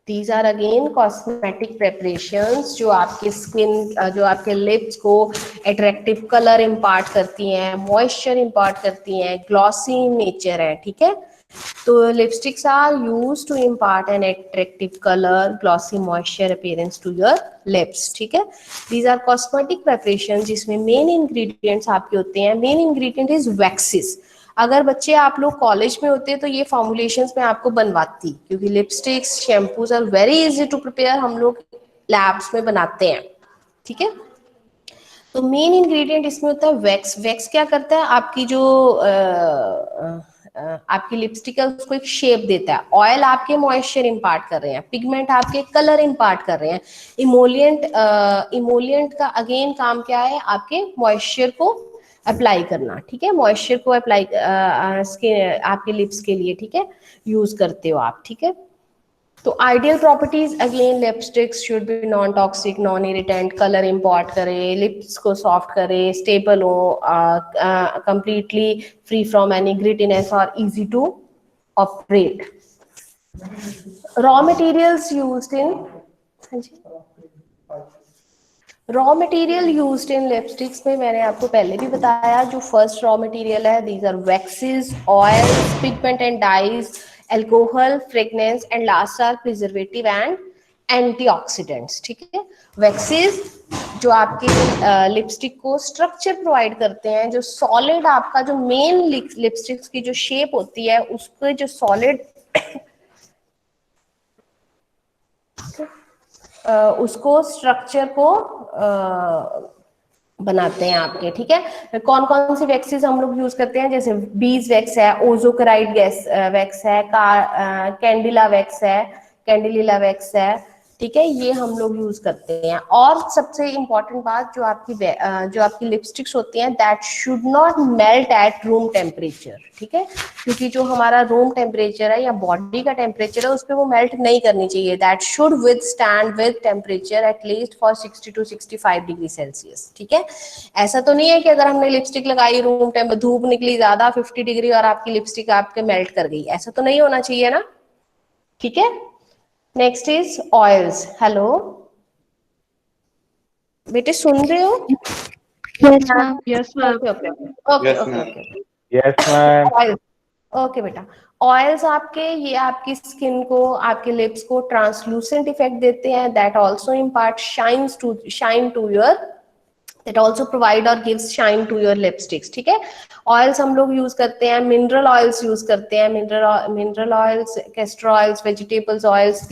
These are again cosmetic preparations जो आपके skin, जो आपके लिप्स को अट्रैक्टिव कलर इम्पार्ट करती हैं, मॉइस्चर इम्पार्ट करती हैं, ग्लॉसी इन नेचर है, ठीक है। तो lipsticks are use to impart an attractive colour, glossy, moisture appearance to your lips, ठीक है। दीज आर कॉस्मेटिक प्रेपरेशन जिसमें मेन इंग्रेडिएंट्स आपके होते हैं, मेन इंग्रेडिएंट इज वैक्सेस। अगर बच्चे आप लोग कॉलेज में होते तो ये फॉर्मुलेशंस में आपको बनवाती, क्योंकि lipsticks, shampoos are very easy to prepare, हम लोग लैब्स में बनाते हैं, ठीक है। तो मेन इंग्रेडिएंट इसमें होता है वैक्स। वैक्स क्या करता है, आपकी जो आपकी लिपस्टिक है उसको एक शेप देता है। ऑयल आपके मॉइस्चर इम्पार्ट कर रहे हैं, पिगमेंट आपके कलर इम्पार्ट कर रहे हैं, इमोलियंट का अगेन काम क्या है, आपके मॉइस्चर को अप्लाई करना, ठीक है। मॉइस्चर को अप्लाई आपके लिप्स के लिए, ठीक है, यूज करते हो आप, ठीक है। तो ideal properties again, lipsticks should be non toxic, non irritant, colour import करे, लिप्स को सॉफ्ट करे, स्टेबल हो, completely free from any grittiness और easy to operate. Raw materials used in, हाँ जी, raw material used in lipsticks में मैंने आपको पहले भी बताया, जो फर्स्ट रॉ मटेरियल है, these are waxes, oils, pigment and dyes, alcohol, fragrance and last are preservative and antioxidants, ठीक है। वैक्सेस जो आपके लिपस्टिक को स्ट्रक्चर प्रोवाइड करते हैं, जो सॉलिड आपका जो मेन लिपस्टिक्स की जो शेप होती है उसके जो सॉलिड उसको स्ट्रक्चर को बनाते हैं आपके, ठीक है। कौन कौन सी वैक्सेस हम लोग यूज करते हैं, जैसे बीज वैक्स है, ओजोक्राइड गैस वैक्स है, कैंडिला वैक्स है, कैंडिलिला वैक्स है, ठीक है, ये हम लोग यूज करते हैं। और सबसे इंपॉर्टेंट बात, जो आपकी लिपस्टिक्स होती हैं, that should not melt at room temperature, ठीक है, क्योंकि जो हमारा रूम टेम्परेचर है या बॉडी का टेम्परेचर है उस पर वो मेल्ट नहीं करनी चाहिए। That should withstand with temperature at least for 60 to 65 degree Celsius, ठीक है। ऐसा तो नहीं है कि अगर हमने लिपस्टिक लगाई, रूम टेम्परेचर, धूप निकली ज्यादा 50 डिग्री और आपकी लिपस्टिक आपके मेल्ट कर गई, ऐसा तो नहीं होना चाहिए ना, ठीक है। Next is oils. हेलो बेटे, सुन रहे हो? Yes, ma'am. Yes, ma'am. Okay okay okay Yes, okay ma'am. Okay. Yes, ma'am. Oil, okay बेटा। ऑयल्स आपके, ये आपकी स्किन को, आपके लिप्स को ट्रांसलूसेंट इफेक्ट देते हैं, that also impart shine to your, that also provide or gives shine to your lipsticks, ठीक है। ऑयल्स हम लोग यूज करते हैं, मिनरल ऑयल्स यूज करते हैं, mineral oils, castor oils, vegetables oils,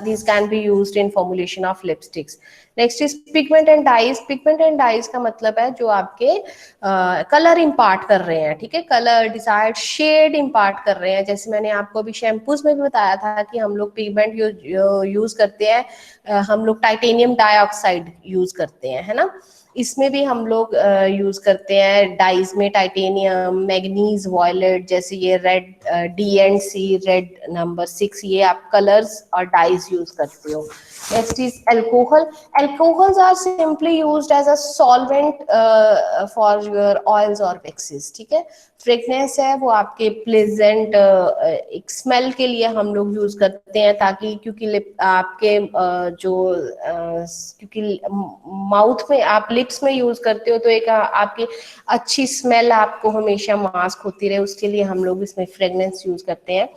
these can be used in formulation of lipsticks. Next is pigment and dyes. Pigment and dyes का मतलब है जो आपके कलर इम्पार्ट कर रहे हैं, ठीक है, कलर डिजायर्ड शेड इम्पार्ट कर रहे हैं। जैसे मैंने आपको अभी शैम्पूज में भी बताया था कि हम लोग पिगमेंट यूज करते हैं, हम लोग टाइटेनियम डाइऑक्साइड यूज करते हैं, है ना। इसमें भी हम लोग यूज करते हैं डाइज में टाइटेनियम, मैग्नीज, वॉयलेट, जैसे ये रेड DNC, रेड नंबर 6, ये आप कलर्स और डाइज यूज करते हो। Next is alcohol. Alcohols are simply used as a solvent for your oils और वैक्सेस, ठीक है। फ्रेगनेंस है वो आपके प्लेजेंट एक स्मेल के लिए हम लोग यूज करते हैं, ताकि क्योंकि आपके क्योंकि माउथ में आप लिप्स में यूज करते हो तो एक आपकी अच्छी स्मेल आपको हमेशा मास्क होती रहे, उसके लिए हम लोग इसमें फ्रेगनेंस यूज करते हैं।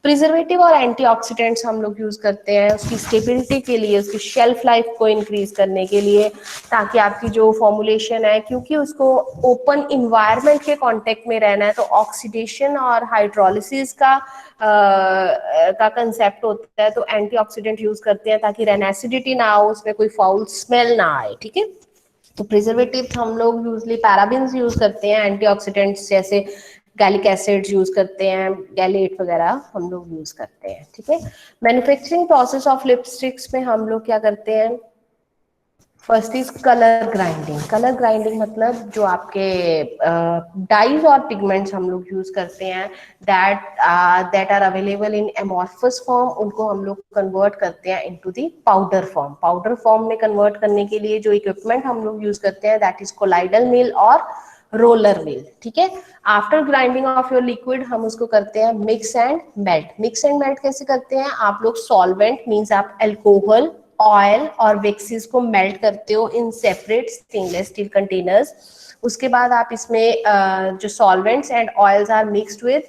प्रिजर्वेटिव और एंटीऑक्सीडेंट्स हम लोग यूज करते हैं उसकी स्टेबिलिटी के लिए, उसकी शेल्फ लाइफ को इंक्रीज करने के लिए, ताकि आपकी जो फॉर्मुलेशन है, क्योंकि उसको ओपन इन्वायरमेंट के कांटेक्ट में रहना है, तो ऑक्सीडेशन और हाइड्रोलिसिस का कंसेप्ट होता है, तो एंटीऑक्सीडेंट यूज करते हैं ताकि रेनेसिडिटी ना हो, उसमें कोई फाउल स्मेल ना आए, ठीक है। तो प्रिजर्वेटिव हम लोग यूजली पैराबिन्स यूज करते हैं, एंटीऑक्सीडेंट्स जैसे गैलिक एसिड्स यूज करते हैं, गैलेट वगैरह हम लोग यूज करते हैं, ठीक है। मैन्युफैक्चरिंग प्रोसेस ऑफ लिपस्टिक्स में हम लोग क्या करते हैं, first is colour grinding. Colour grinding मतलब जो आपके डाइज और पिगमेंट्स हम लोग यूज करते हैं, that are available in amorphous form, उनको हम लोग कन्वर्ट करते हैं into the powder form. Powder form में कन्वर्ट करने के लिए जो इक्विपमेंट हम लोग यूज करते हैं, दैट इज कोलाइडल मिल और रोलर मिल, ठीक है। After grinding of your liquid हम उसको करते हैं mix and melt. Mix and melt कैसे करते हैं, आप लोग सॉल्वेंट मीन्स आप अल्कोहल, ऑयल और विक्सिस को मेल्ट करते हो in separate stainless steel containers. उसके बाद आप इसमें जो solvents and oils are mixed with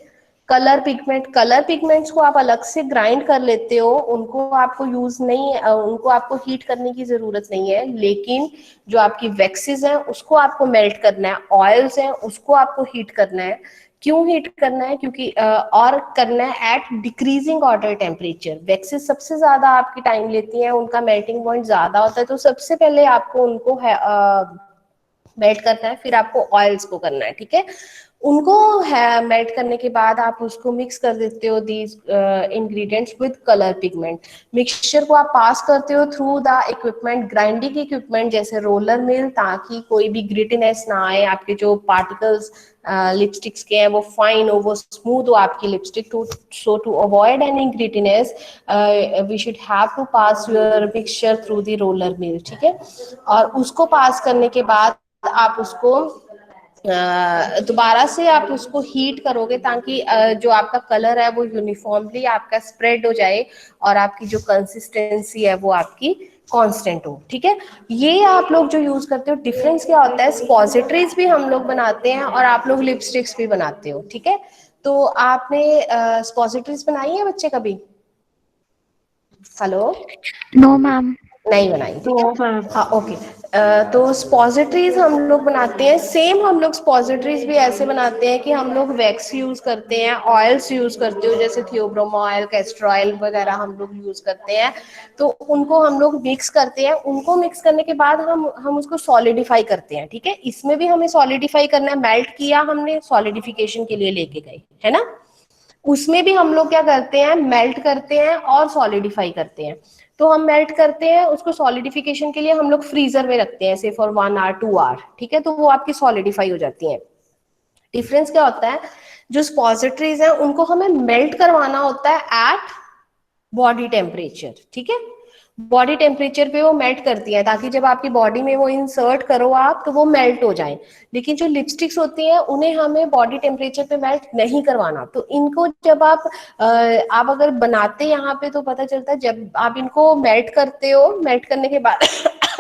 colour pigment, colour pigments को आप अलग से ग्राइंड कर लेते हो, उनको आपको यूज नहीं, उनको आपको हीट करने की जरूरत नहीं है, लेकिन जो आपकी वैक्सेस हैं उसको आपको मेल्ट करना है, ऑयल्स हैं उसको आपको हीट करना है। क्यों हीट करना है, क्योंकि और करना है at decreasing order temperature. Waxes सबसे ज्यादा आपकी टाइम लेती हैं, उनका मेल्टिंग पॉइंट ज्यादा होता है, तो सबसे पहले आपको उनको मेल्ट करना है, फिर आपको ऑयल्स को करना है, ठीक है। उनको मेल्ट करने के बाद आप उसको मिक्स कर देते हो these ingredients with colour pigment. Mixture को आप पास करते हो through the equipment, grinding equipment जैसे रोलर मिल, ताकि कोई भी ग्रिटीनेस ना आए, आपके जो पार्टिकल्स लिपस्टिक्स के हैं वो फाइन हो, वो स्मूथ हो आपकी lipstick. To so to avoid any grittiness we should have to pass your mixture through the roller mill, ठीक है। और उसको पास करने के बाद आप उसको दोबारा से आप उसको हीट करोगे, ताकि जो आपका कलर है वो यूनिफॉर्मली आपका स्प्रेड हो जाए और आपकी जो कंसिस्टेंसी है वो आपकी कांस्टेंट हो, ठीक है। ये आप लोग जो यूज करते हो, डिफरेंस क्या होता है, स्पॉजिटरीज भी हम लोग बनाते हैं और आप लोग लिपस्टिक्स भी बनाते हो, ठीक है। तो आपने स्पॉजिटरीज बनाई है बच्चे कभी? हेलो? No, ma'am. नहीं बनाई, ठीक है। हाँ, ओके। तो स्पॉजिटरीज हम लोग बनाते हैं, सेम हम लोग स्पॉजिटरीज भी ऐसे बनाते हैं कि हम लोग वैक्स यूज करते हैं, ऑयल्स यूज करते हो जैसे थियोब्रोम ऑयल, कैस्टर ऑयल वगैरह हम लोग यूज करते हैं। तो उनको हम लोग मिक्स करते हैं, उनको मिक्स करने के बाद हम उसको सॉलिडिफाई करते हैं, ठीक है। इसमें भी हमें सॉलिडिफाई करना है, मेल्ट किया हमने, सॉलिडिफिकेशन के लिए लेके गए, है ना। उसमें भी हम लोग क्या करते हैं, मेल्ट करते हैं और सॉलिडिफाई करते हैं। तो हम मेल्ट करते हैं, उसको सॉलिडिफिकेशन के लिए हम लोग फ्रीजर में रखते हैं, से फॉर 1 आवर 2 आवर, ठीक है। तो वो आपकी सॉलिडिफाई हो जाती है। डिफरेंस क्या होता है, जो स्पॉजिटरीज हैं उनको हमें मेल्ट करवाना होता है एट बॉडी टेम्परेचर, ठीक है। बॉडी टेम्परेचर पे वो मेल्ट करती है, ताकि जब आपकी बॉडी में वो इंसर्ट करो आप तो वो मेल्ट हो जाए। लेकिन जो लिपस्टिक्स होती हैं उन्हें हमें बॉडी टेम्परेचर पे मेल्ट नहीं करवाना। तो इनको जब आप अगर बनाते यहाँ पे तो पता चलता है, जब आप इनको मेल्ट करते हो, मेल्ट करने के बाद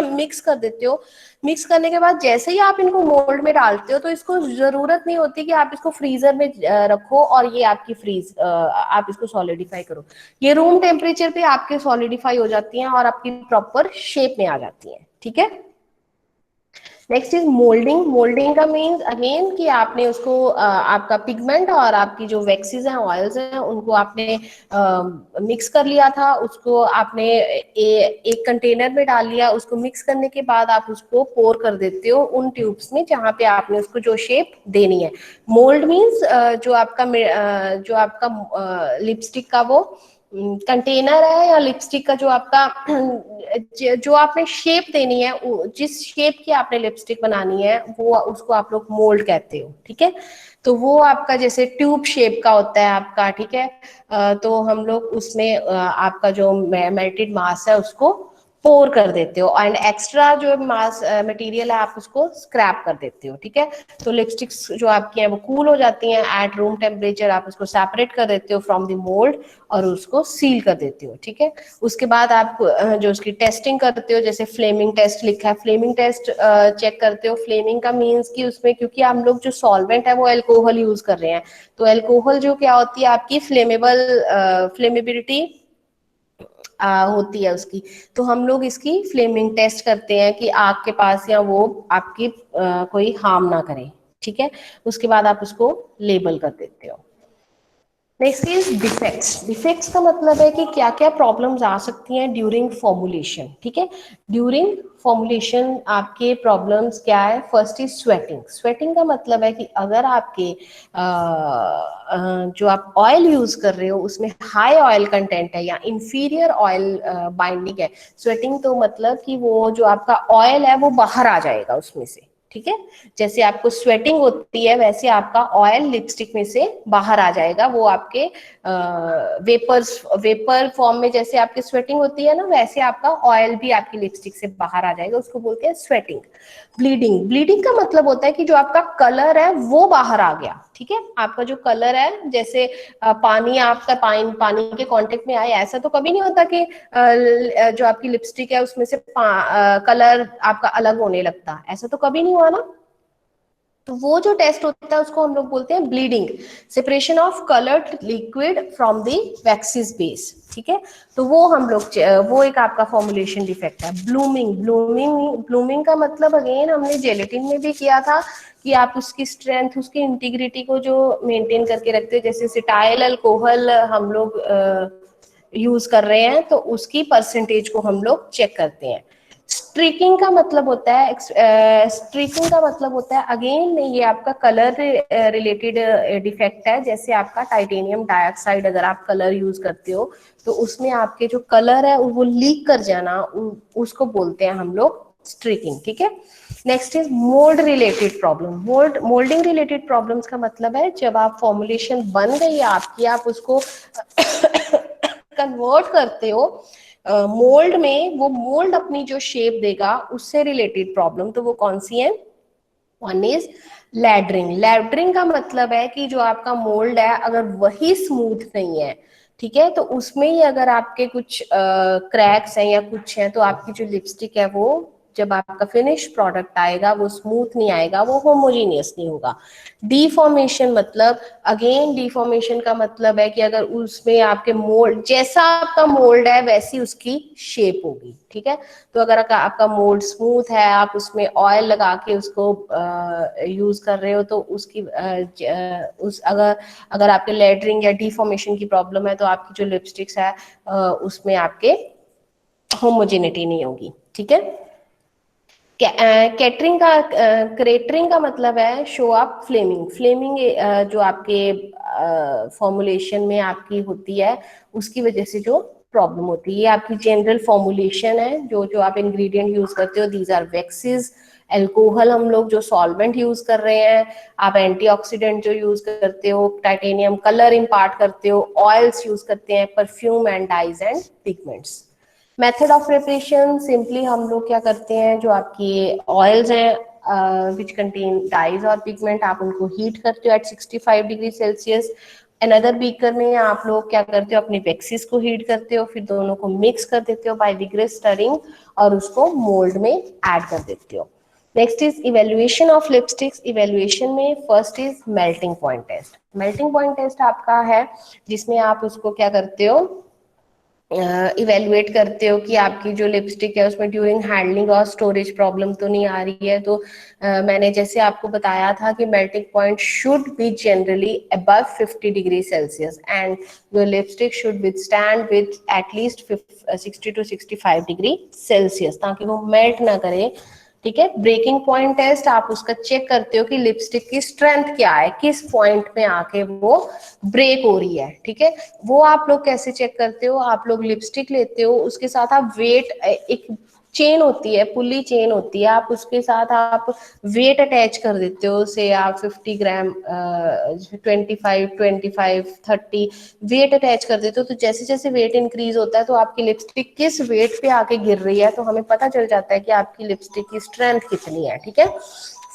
मिक्स कर देते हो, मिक्स करने के बाद जैसे ही आप इनको मोल्ड में डालते हो, तो इसको जरूरत नहीं होती कि आप इसको फ्रीजर में रखो और ये आपकी आप इसको सॉलिडिफाई करो। ये रूम टेम्परेचर पे आपके सॉलिडिफाई हो जाती हैं और आपकी प्रॉपर शेप में आ जाती हैं, ठीक है। Next is moulding. मोल्डिंग का मीन्स अगेन कि आपने उसको आपका पिगमेंट और आपकी जो वैक्सीज हैं, ऑयल्स हैं, उनको आपने मिक्स कर लिया था, उसको आपने एक कंटेनर में डाल लिया, उसको मिक्स करने के बाद आप उसको पोर कर देते हो उन ट्यूब्स में जहाँ पे आपने उसको जो शेप देनी है। मोल्ड मीन्स जो आपका लिपस्टिक का वो कंटेनर है, या लिपस्टिक का जो आपका जो आपने शेप देनी है, जिस शेप की आपने लिपस्टिक बनानी है वो उसको आप लोग मोल्ड कहते हो, ठीक है। तो वो आपका जैसे ट्यूब शेप का होता है आपका, ठीक है। तो हम लोग उसमें आपका जो मेल्टेड मास है उसको पोर कर देते हो, एंड एक्स्ट्रा जो मास मटेरियल है आप उसको स्क्रैप कर देते हो, ठीक है। तो लिपस्टिक्स जो आपकी हैं वो कूल हो जाती हैं एट रूम टेम्परेचर, आप उसको सेपरेट कर देते हो फ्रॉम द मोल्ड और उसको सील कर देते हो, ठीक है। उसके बाद आप जो उसकी टेस्टिंग करते हो, जैसे फ्लेमिंग टेस्ट लिखा है, फ्लेमिंग टेस्ट चेक करते हो। फ्लेमिंग का मीन्स कि उसमें, क्योंकि हम लोग जो सॉल्वेंट है वो अल्कोहल यूज कर रहे हैं, तो अल्कोहल जो क्या होती है आपकी फ्लेमेबिलिटी होती है उसकी। तो हम लोग इसकी फ्लेमिंग टेस्ट करते हैं कि आग के पास या वो आपकी कोई हार्म ना करे, ठीक है। उसके बाद आप उसको लेबल कर देते हो। Next is defects. डिफेक्ट्स का मतलब है कि क्या क्या प्रॉब्लम्स आ सकती हैं ड्यूरिंग फॉर्मुलेशन, ठीक है। ड्यूरिंग फॉर्मुलेशन आपके प्रॉब्लम्स क्या है, फर्स्ट इज स्वेटिंग। स्वेटिंग का मतलब है कि अगर आपके जो आप ऑयल यूज कर रहे हो उसमें हाई ऑयल कंटेंट है या इंफीरियर ऑयल बाइंडिंग है, स्वेटिंग तो मतलब कि वो जो आपका ऑयल है वो बाहर आ जाएगा उसमें से, ठीक है। जैसे आपको स्वेटिंग होती है वैसे आपका ऑयल लिपस्टिक में से बाहर आ जाएगा, वो आपके वेपर फॉर्म में जैसे आपकी स्वेटिंग होती है ना, वैसे आपका ऑयल भी आपकी लिपस्टिक से बाहर आ जाएगा, उसको बोलते हैं स्वेटिंग। ब्लीडिंग, ब्लीडिंग का मतलब होता है कि जो आपका कलर है वो बाहर आ गया, ठीक है। आपका जो कलर है, जैसे पानी आपका पानी के कांटेक्ट में आया, ऐसा तो कभी नहीं होता कि जो आपकी लिपस्टिक है उसमें से कलर आपका अलग होने लगता, ऐसा तो कभी नहीं हुआ ना। तो वो जो टेस्ट होता है उसको हम लोग बोलते हैं bleeding, separation of coloured liquid from the waxes base, ठीक है। तो वो हम लोग वो एक आपका फॉर्मुलेशन डिफेक्ट है। ब्लूमिंग, ब्लूमिंग का मतलब अगेन हमने जेलेटिन में भी किया था कि आप उसकी स्ट्रेंथ, उसकी इंटीग्रिटी को जो मेंटेन करके रखते हैं, जैसे सिटाइल अल्कोहल हम लोग यूज कर रहे हैं तो उसकी परसेंटेज को हम लोग चेक करते हैं। स्ट्रीकिंग का मतलब होता है स्ट्रीकिंग का मतलब होता है अगेन ये आपका कलर रिलेटेड डिफेक्ट है। जैसे आपका टाइटेनियम डाइऑक्साइड अगर आप कलर यूज करते हो तो उसमें आपके जो कलर है वो लीक कर जाना, उसको बोलते हैं हम लोग स्ट्रीकिंग, ठीक है। Next is mould related problem. Moulding related problems का मतलब है जब आप फॉर्मुलेशन बन गई है आपकी, आप उसको कन्वर्ट करते हो मोल्ड में, वो मोल्ड अपनी जो शेप देगा उससे रिलेटेड प्रॉब्लम, तो वो कौन सी है? One is लैडरिंग। लैडरिंग का मतलब है कि जो आपका मोल्ड है अगर वही स्मूथ नहीं है, ठीक है, तो उसमें ही अगर आपके कुछ क्रैक्स हैं या कुछ है तो आपकी जो लिपस्टिक है वो जब आपका फिनिश प्रोडक्ट आएगा वो स्मूथ नहीं आएगा, वो होमोजीनियस नहीं होगा। डिफॉर्मेशन मतलब अगेन डिफॉर्मेशन का मतलब है कि अगर उसमें आपके मोल्ड, जैसा आपका मोल्ड है वैसी उसकी शेप होगी, ठीक है। तो अगर आपका मोल्ड स्मूथ है, आप उसमें ऑयल लगा के उसको यूज कर रहे हो तो उसकी अगर आपके लेटरिंग या डिफॉर्मेशन की प्रॉब्लम है तो आपकी जो लिपस्टिक्स है उसमें आपके होमोजेनिटी नहीं होगी, ठीक है। कैटरिंग का क्रेटरिंग का मतलब है शो अप फ्लेमिंग। फ्लेमिंग जो आपके फॉर्मुलेशन में आपकी होती है उसकी वजह से जो प्रॉब्लम होती है, ये आपकी जनरल फॉर्मुलेशन है। जो जो आप इंग्रेडिएंट यूज करते हो, दीज आर वैक्सेस, एल्कोहल हम लोग जो सॉल्वेंट यूज कर रहे हैं, आप एंटीऑक्सीडेंट जो यूज करते हो, टाइटेनियम कलर इम्पार्ट करते हो, ऑयल्स यूज करते हैं, perfume and dyes and pigments. Method of preparation, simply हम लोग क्या करते हैं, जो आपकी ऑयल्स हैं विच कंटेन डाइज और पिगमेंट, आप उनको हीट करते हो at 65 degree Celsius. Another beaker में आप लोग क्या करते हो, अपने वैक्सीज को हीट करते हो, फिर दोनों को मिक्स कर देते हो बाय विग्रस स्टरिंग और उसको मोल्ड में ऐड कर देते हो। Next is evaluation of lipsticks. Evaluation में first is melting point test. Melting point test आपका है जिसमें आप उसको क्या करते हो, इवेलुएट करते हो कि आपकी जो लिपस्टिक है उसमें ड्यूरिंग हैंडलिंग और स्टोरेज प्रॉब्लम तो नहीं आ रही है। तो मैंने जैसे आपको बताया था कि melting point should be generally above 50 degree Celsius and your lipstick should withstand with at least 60 to 65 degree Celsius, ताकि वो मेल्ट ना करे, ठीक है। ब्रेकिंग पॉइंट टेस्ट, आप उसका चेक करते हो कि लिपस्टिक की स्ट्रेंथ क्या है, किस पॉइंट में आके वो ब्रेक हो रही है, ठीक है। वो आप लोग कैसे चेक करते हो, आप लोग लिपस्टिक लेते हो, उसके साथ आप वेट, एक चेन होती है, पुली चेन होती है, आप उसके साथ आप वेट अटैच कर देते हो, से आप 50 ग्राम 25 30 वेट अटैच कर देते हो। तो जैसे जैसे वेट इंक्रीज होता है तो आपकी लिपस्टिक किस वेट पे आके गिर रही है, तो हमें पता चल जाता है कि आपकी लिपस्टिक की स्ट्रेंथ कितनी है, ठीक है।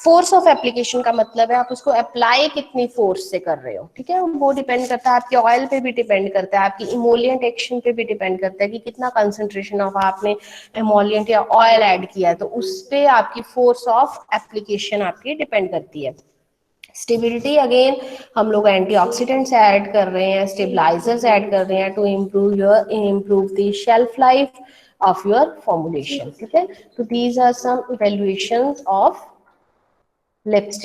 फोर्स ऑफ एप्लीकेशन का मतलब है आप उसको अप्लाई कितनी फोर्स से कर रहे हो, ठीक है। वो डिपेंड करता है, आपके ऑयल पे भी डिपेंड करता है, आपकी इमोलियंट एक्शन पे भी डिपेंड करता है कि कितना कंसंट्रेशन ऑफ आपने इमोलियंट या ऑयल ऐड किया है, तो उस पे आपकी फोर्स ऑफ एप्लीकेशन आपकी डिपेंड करती है। स्टेबिलिटी, अगेन हम लोग एंटीऑक्सीडेंट्स ऐड कर रहे हैं, स्टेबलाइजर्स ऐड कर रहे हैं to improve the shelf life of your formulation, ठीक है। तो these are some evaluations of lipstick.